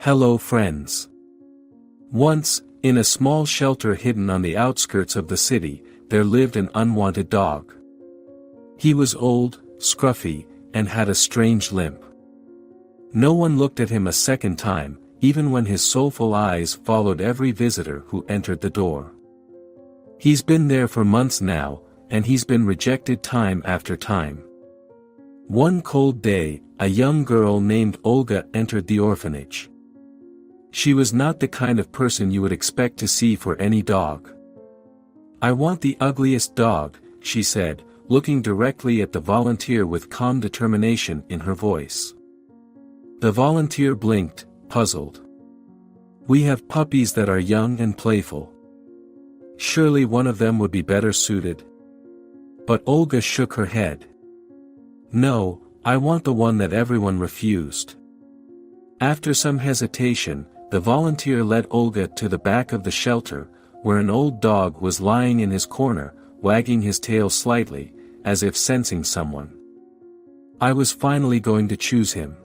Hello friends. Once, in a small shelter hidden on the outskirts of the city, there lived an unwanted dog. He was old, scruffy, and had a strange limp. No one looked at him a second time, even when his soulful eyes followed every visitor who entered the door. He's been there for months now, and he's been rejected time after time. One cold day, a young girl named Olga entered the orphanage. She was not the kind of person you would expect to see for any dog. "I want the ugliest dog," she said, looking directly at the volunteer with calm determination in her voice. The volunteer blinked, puzzled. "We have puppies that are young and playful. Surely one of them would be better suited." But Olga shook her head. "No, I want the one that everyone refused." After some hesitation, the volunteer led Olga to the back of the shelter, where an old dog was lying in his corner, wagging his tail slightly, as if sensing someone. "I was finally going to choose him."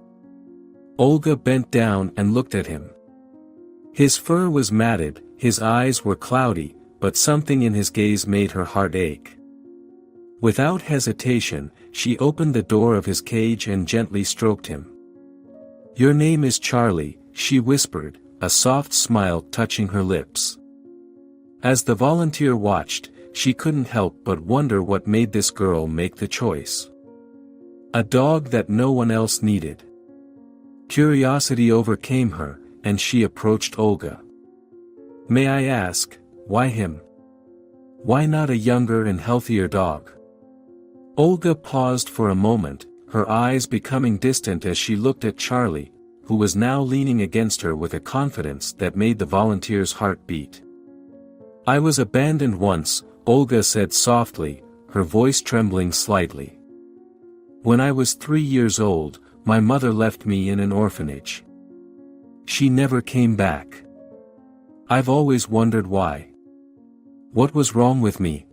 Olga bent down and looked at him. His fur was matted, his eyes were cloudy, but something in his gaze made her heart ache. Without hesitation, she opened the door of his cage and gently stroked him. "Your name is Charlie," she whispered, a soft smile touching her lips. As the volunteer watched, she couldn't help but wonder what made this girl make the choice. A dog that no one else needed. Curiosity overcame her, and she approached Olga. "May I ask, why him? Why not a younger and healthier dog?" Olga paused for a moment, her eyes becoming distant as she looked at Charlie, who was now leaning against her with a confidence that made the volunteer's heart beat. "I was abandoned once," Olga said softly, her voice trembling slightly. "When I was 3 years old, my mother left me in an orphanage. She never came back. I've always wondered why. What was wrong with me?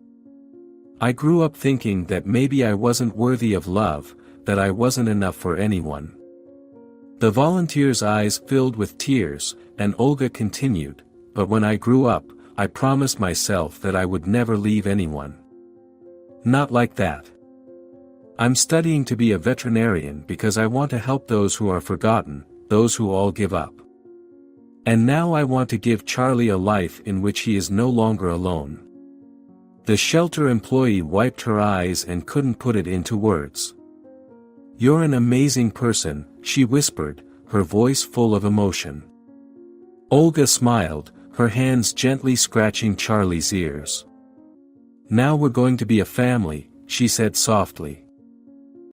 I grew up thinking that maybe I wasn't worthy of love, that I wasn't enough for anyone." The volunteer's eyes filled with tears, and Olga continued, "But when I grew up, I promised myself that I would never leave anyone. Not like that. I'm studying to be a veterinarian because I want to help those who are forgotten, those who all give up. And now I want to give Charlie a life in which he is no longer alone." The shelter employee wiped her eyes and couldn't put it into words. "You're an amazing person," she whispered, her voice full of emotion. Olga smiled, her hands gently scratching Charlie's ears. "Now we're going to be a family," she said softly.